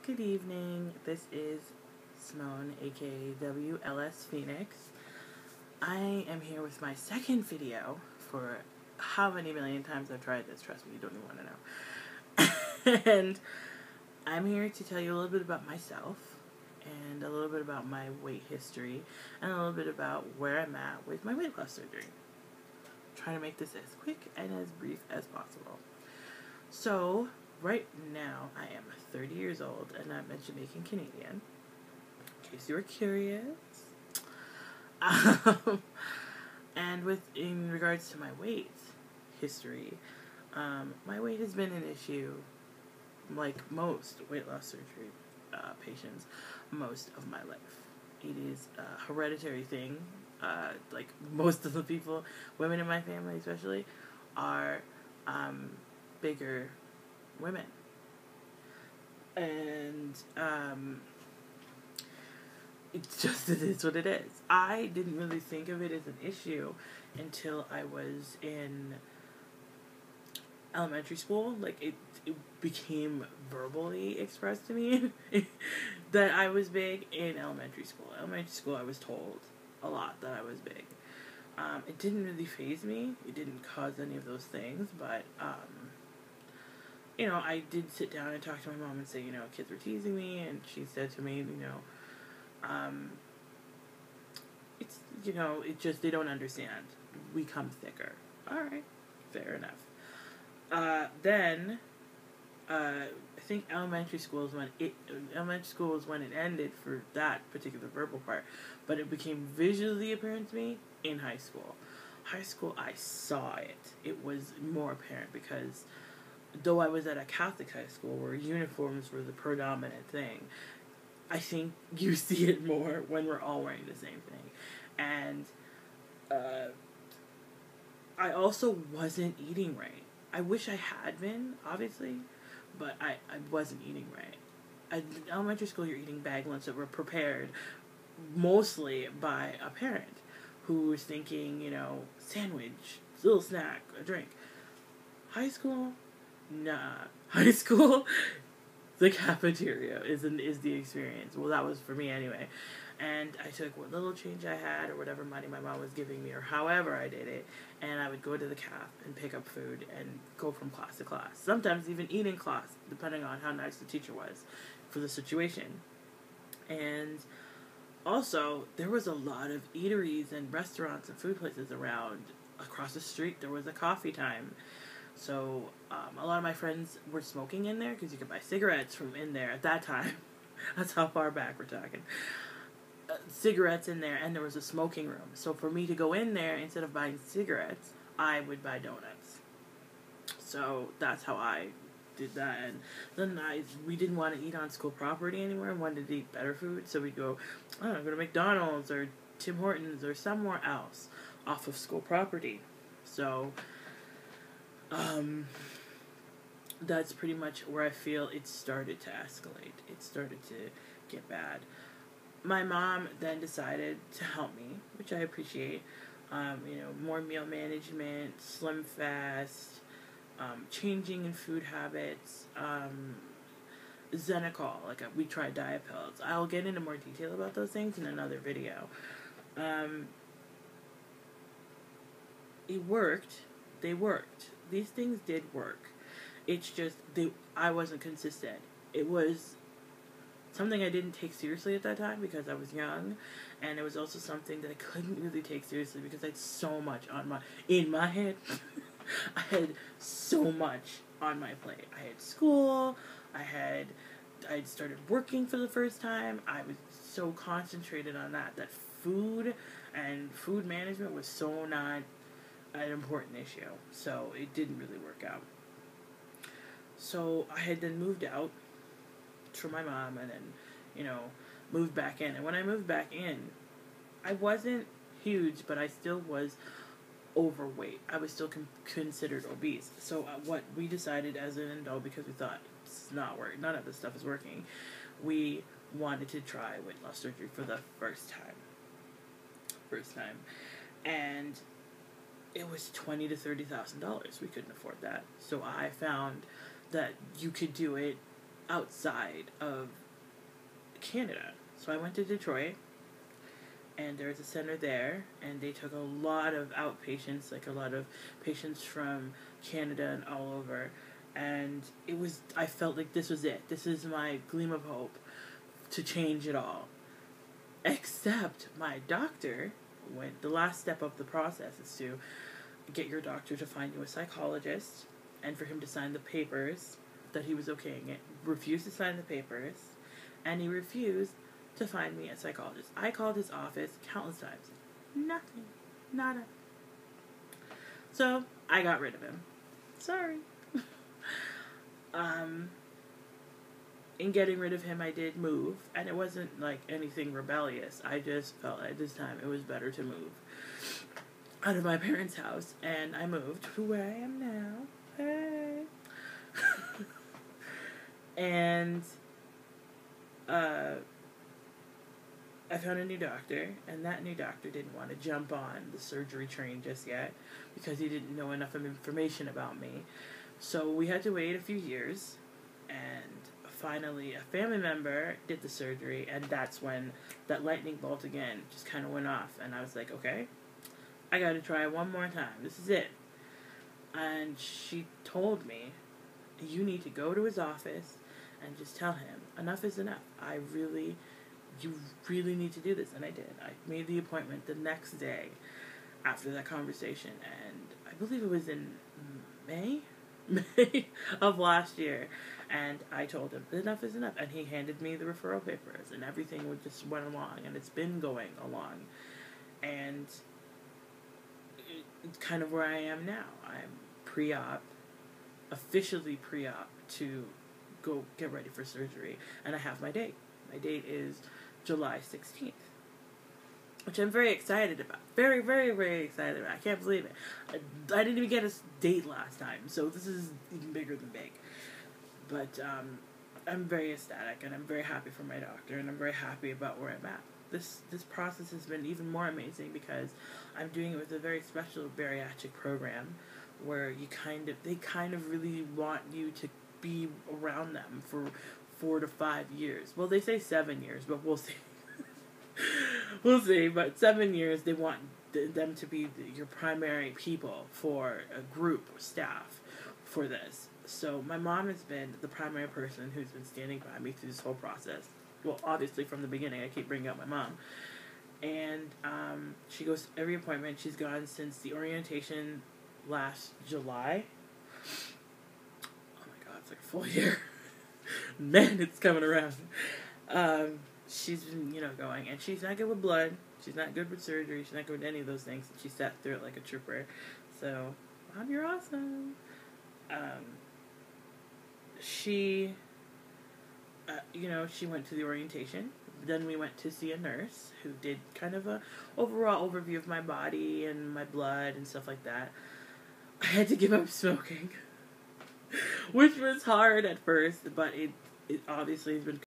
Good evening. This is Simone, aka WLS Phoenix. I am here with my second video for how many million times I've tried this. Trust me, you don't even want to know. And I'm here to tell you a little bit about myself and a little bit about my weight history and a little bit about where I'm at with my weight loss surgery. I'm trying to make this as quick and as brief as possible. So, right now, I am 30 years old, and I'm a Jamaican Canadian, in case you were curious. And in regards to my weight history, my weight has been an issue, like most weight loss surgery patients, most of my life. It is a hereditary thing. Like most of the people, women in my family especially, are bigger women. And it is what it is. I didn't really think of it as an issue until I was in elementary school. Like it became verbally expressed to me that I was big in elementary school. Elementary school, I was told a lot that I was big. It didn't really faze me. It didn't cause any of those things, but I did sit down and talk to my mom and say, kids were teasing me, and she said to me, it's, it just, they don't understand. We come thicker. Alright, fair enough. Then, I think elementary school is when it ended for that particular verbal part, but it became visually apparent to me in high school. High school, I saw it. It was more apparent because though I was at a Catholic high school where uniforms were the predominant thing, I think you see it more when we're all wearing the same thing. And I also wasn't eating right. I wish I had been, obviously, but I wasn't eating right. In elementary school, you're eating bag lunch that were prepared mostly by a parent who was thinking, sandwich, little snack, a drink. High school, nah. High school, the cafeteria is the experience. Well, that was for me anyway. And I took what little change I had or whatever money my mom was giving me or however I did it, and I would go to the caf and pick up food and go from class to class. Sometimes even eat in class, depending on how nice the teacher was for the situation. And also, there was a lot of eateries and restaurants and food places around. Across the street, there was a coffee time. So, a lot of my friends were smoking in there because you could buy cigarettes from in there at that time. That's how far back we're talking. Cigarettes in there, and there was a smoking room. So for me to go in there, instead of buying cigarettes, I would buy donuts. So that's how I did that. And then we didn't want to eat on school property anymore. We wanted to eat better food. So we'd go, go to McDonald's or Tim Hortons or somewhere else off of school property. So that's pretty much where I feel it started to escalate. It started to get bad. My mom then decided to help me, which I appreciate. More meal management, slim fast, changing in food habits, Xenical, we tried diet pills. I'll get into more detail about those things in another video. It worked. They worked. These things did work. It's just, I wasn't consistent. It was something I didn't take seriously at that time because I was young, and it was also something that I couldn't really take seriously because I had so much in my head. I had so much on my plate. I had school, I'd started working for the first time. I was so concentrated on that food and food management was so not an important issue. So it didn't really work out. So I had then moved out for my mom and then, moved back in. And when I moved back in, I wasn't huge, but I still was overweight. I was still considered obese. So what we decided as an adult, because we thought it's not working, none of this stuff is working, we wanted to try weight loss surgery for the first time. And it was $20,000 to $30,000. We couldn't afford that. So I found that you could do it outside of Canada. So I went to Detroit, and there was a center there, and they took a lot of outpatients, like a lot of patients from Canada and all over. And I felt like this was it. This is my gleam of hope to change it all. Except my doctor the last step of the process is to get your doctor to find you a psychologist and for him to sign the papers that he was okaying it. Refused to sign the papers, and he refused to find me a psychologist. I called his office countless times. Nothing. Nada. So, I got rid of him. Sorry. In getting rid of him, I did move, and it wasn't like anything rebellious. I just felt at this time it was better to move out of my parents' house, and I moved to where I am now. Hey. And I found a new doctor, and that new doctor didn't want to jump on the surgery train just yet because he didn't know enough information about me. So we had to wait a few years, and finally a family member did the surgery, and that's when that lightning bolt again just kind of went off, and I was like, okay, I gotta try one more time. This is it. And she told me, you need to go to his office and just tell him, enough is enough. You really need to do this. And I did. I made the appointment the next day after that conversation, and I believe it was in May of last year, and I told him enough is enough, and he handed me the referral papers, and everything would just went along, and it's been going along, and it's kind of where I am now. I'm pre-op, officially pre-op to go get ready for surgery, and I have my date. My date is July 16th. Which I'm very excited about. Very, very, very excited about. I can't believe it. I didn't even get a date last time, so this is even bigger than big. But I'm very ecstatic, and I'm very happy for my doctor, and I'm very happy about where I'm at. This process has been even more amazing because I'm doing it with a very special bariatric program where they kind of really want you to be around them for 4 to 5 years. Well, they say 7 years, but we'll see. We'll see, but 7 years they want them to be your primary people for a group or staff for this. So my mom has been the primary person who's been standing by me through this whole process. Well, obviously from the beginning, I keep bringing up my mom. And she goes to every appointment. She's gone since the orientation last July. Oh my God, it's like a full year. Man, it's coming around. She's been, going, and she's not good with blood. She's not good with surgery. She's not good with any of those things. She sat through it like a trooper. So, Mom, you're awesome. She went to the orientation. Then we went to see a nurse who did kind of a overall overview of my body and my blood and stuff like that. I had to give up smoking, which was hard at first, but it obviously has been